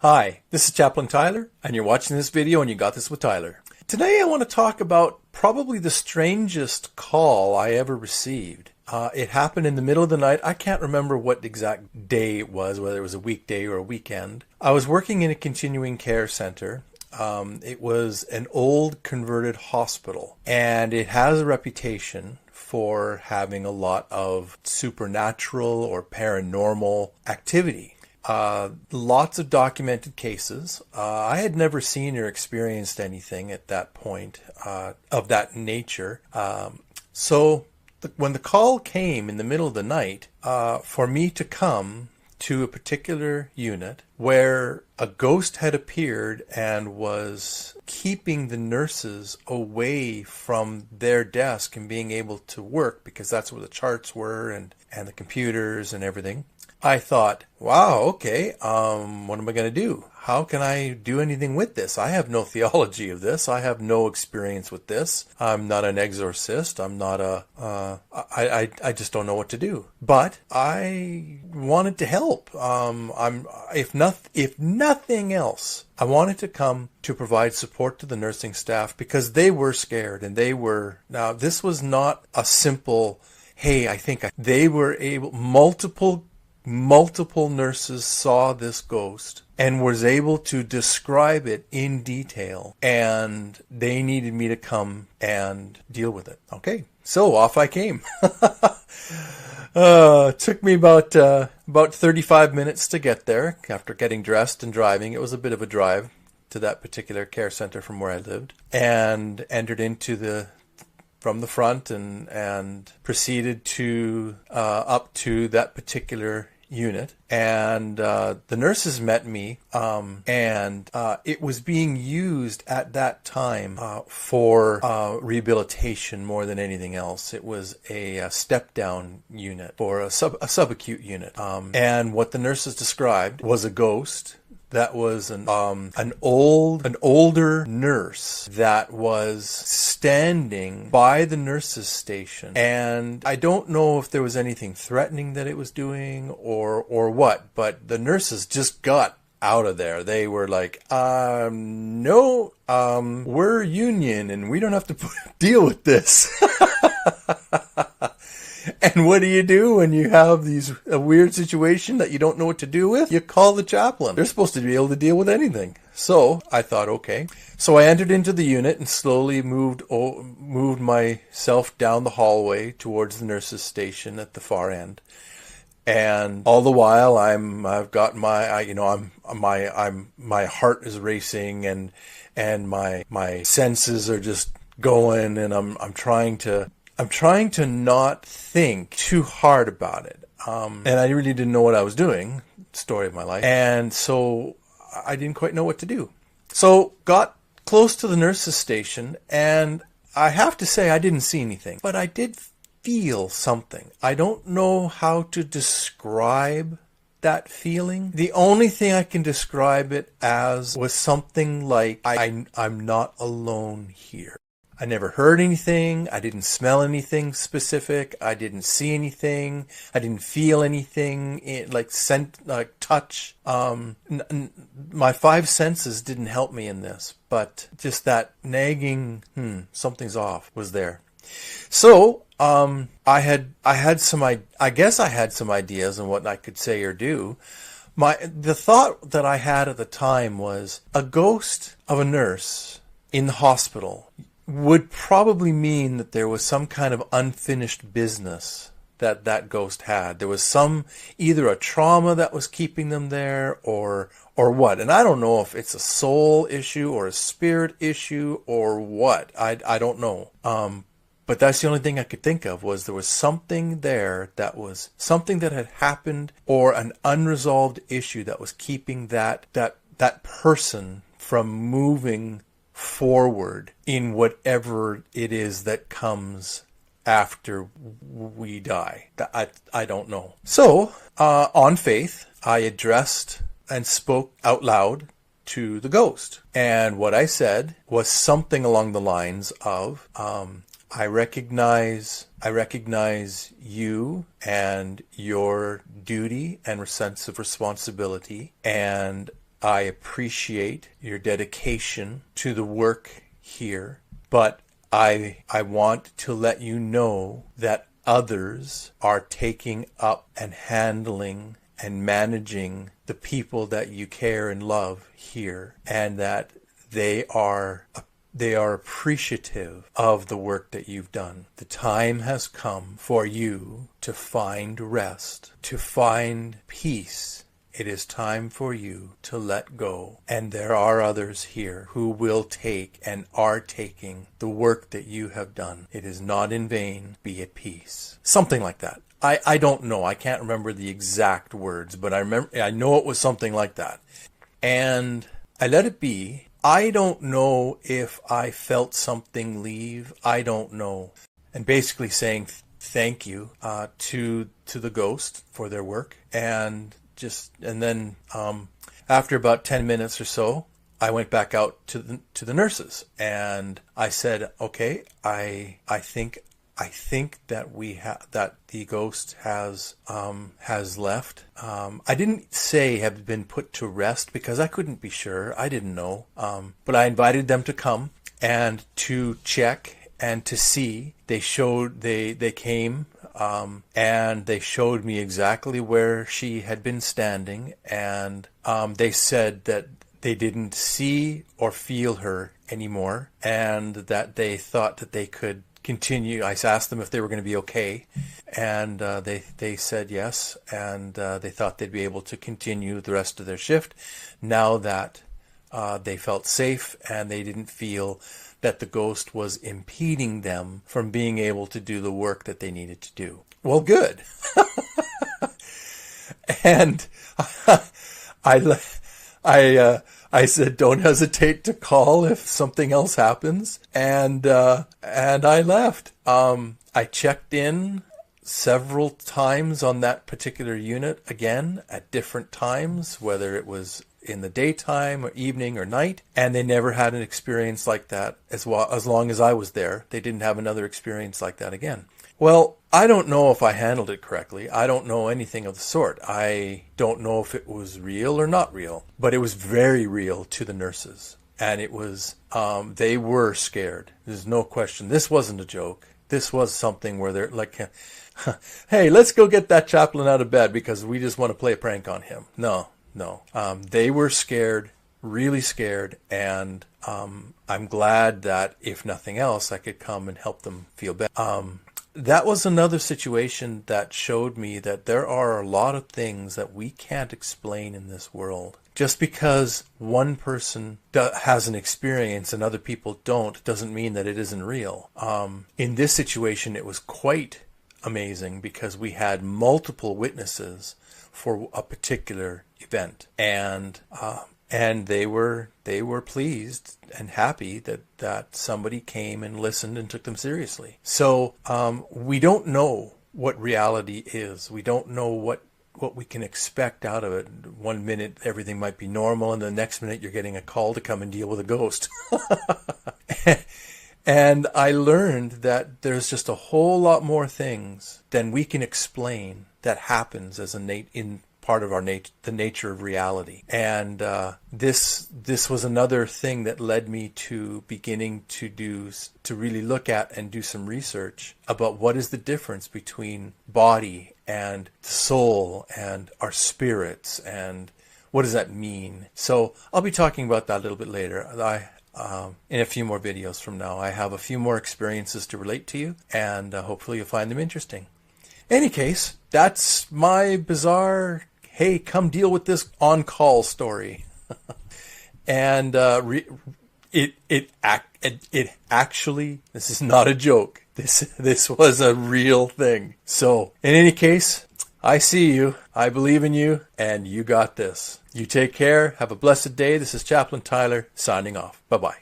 Hi, this is Chaplain Tyler, and you're watching this video and you got this with Tyler. Today I want to talk about probably the strangest call I ever received. It happened in the middle of the night. I can't remember what exact day it was, whether it was a weekday or a weekend. I was working in a continuing care center. It was an old converted hospital, and it has a reputation for having a lot of supernatural or paranormal activity. Lots of documented cases. I had never seen or experienced anything at that point of that nature. When the call came in the middle of the night for me to come to a particular unit where a ghost had appeared and was keeping the nurses away from their desk and being able to work, because that's where the charts were and the computers and everything. I thought, wow, okay, what am I going to do? How can I do anything with this? I have no theology of this. I have no experience with this. I'm not an exorcist. I'm not I just don't know what to do. But I wanted to help. If nothing else, I wanted to come to provide support to the nursing staff, because they were scared, and now this was not a simple, hey, they were able, multiple nurses saw this ghost and was able to describe it in detail, and they needed me to come and deal with it. Okay, so off I came. It took me about 35 minutes to get there after getting dressed and driving. It was a bit of a drive to that particular care center from where I lived, and entered into from the front and proceeded to up to that particular unit, and the nurses met me, and it was being used at that time for rehabilitation more than anything else. It was a step down unit, for a subacute unit, and what the nurses described was a ghost that was an older nurse that was standing by the nurses' station, and I don't know if there was anything threatening that it was doing or what, but the nurses just got out of there. They were like, no, we're union and we don't have to deal with this. And what do you do when you have a weird situation that you don't know what to do with? You call the chaplain. They're supposed to be able to deal with anything. So I thought, okay. So I entered into the unit and slowly moved myself down the hallway towards the nurse's station at the far end. And all the while, my heart is racing, and my senses are just going, and I'm trying to not think too hard about it. And I really didn't know what I was doing, story of my life. And so I didn't quite know what to do. So got close to the nurse's station, and I have to say I didn't see anything, but I did feel something. I don't know how to describe that feeling. The only thing I can describe it as was something like, I'm not alone here. I never heard anything. I didn't smell anything specific. I didn't see anything. I didn't feel anything like touch. My five senses didn't help me in this, but just that nagging, something's off, was there. So, I had some ideas on what I could say or do. The thought that I had at the time was a ghost of a nurse in the hospital would probably mean that there was some kind of unfinished business that ghost had. There was either a trauma that was keeping them there or what. And I don't know if it's a soul issue or a spirit issue or what. I don't know. But that's the only thing I could think of, was there was something there that was something that had happened, or an unresolved issue that was keeping that person from moving forward in whatever it is that comes after we die. I don't know. So, on faith, I addressed and spoke out loud to the ghost. And what I said was something along the lines of, I recognize you and your duty and sense of responsibility, and I appreciate your dedication to the work here, but I want to let you know that others are taking up and handling and managing the people that you care and love here, and that they are appreciative of the work that you've done. The time has come for you to find rest, to find peace. It is time for you to let go. And there are others here who will take and are taking the work that you have done. It is not in vain. Be at peace. Something like that. I don't know. I can't remember the exact words, but I know it was something like that. And I let it be. I don't know if I felt something leave. I don't know. And basically saying thank you to the ghost for their work. And then after about 10 minutes or so, I went back out to the nurses, and I said, okay, I think that that the ghost has left. I didn't say have been put to rest because I couldn't be sure. I didn't know. But I invited them to come and to check and to see. They came. And they showed me exactly where she had been standing, and they said that they didn't see or feel her anymore, and that they thought that they could continue. I asked them if they were going to be okay, and they said yes, and they thought they'd be able to continue the rest of their shift now that they felt safe and they didn't feel that the ghost was impeding them from being able to do the work that they needed to do. Well, good. And I said, don't hesitate to call if something else happens. And I left. I checked in several times on that particular unit again at different times, whether it was in the daytime or evening or night, and they never had an experience like that as long as I was there. They didn't have another experience like that again. Well, I don't know if I handled it correctly. I don't know anything of the sort. I don't know if it was real or not real, but it was very real to the nurses. And it was, they were scared. There's no question. This wasn't a joke. This was something where they're like, hey, let's go get that chaplain out of bed because we just want to play a prank on him. No. They were scared, really scared, and I'm glad that, if nothing else, I could come and help them feel better. That was another situation that showed me that there are a lot of things that we can't explain in this world. Just because one person has an experience and other people don't doesn't mean that it isn't real. In this situation, it was quite amazing because we had multiple witnesses for a particular event, and they were pleased and happy that somebody came and listened and took them seriously. So we don't know what reality is. We don't know what we can expect out of it. One minute everything might be normal, and the next minute you're getting a call to come and deal with a ghost. And I learned that there's just a whole lot more things than we can explain that happens as in part of the nature of reality. And this was another thing that led me to beginning to really look at and do some research about what is the difference between body and soul and our spirits, and what does that mean. So I'll be talking about that a little bit later. In a few more videos from now. I have a few more experiences to relate to you, and hopefully you'll find them interesting. Any case, that's my bizarre, hey, come deal with this on-call story. And it actually, this is not a joke. This was a real thing. So, in any case, I see you, I believe in you, and you got this. You take care, have a blessed day. This is Chaplain Tyler, signing off. Bye-bye.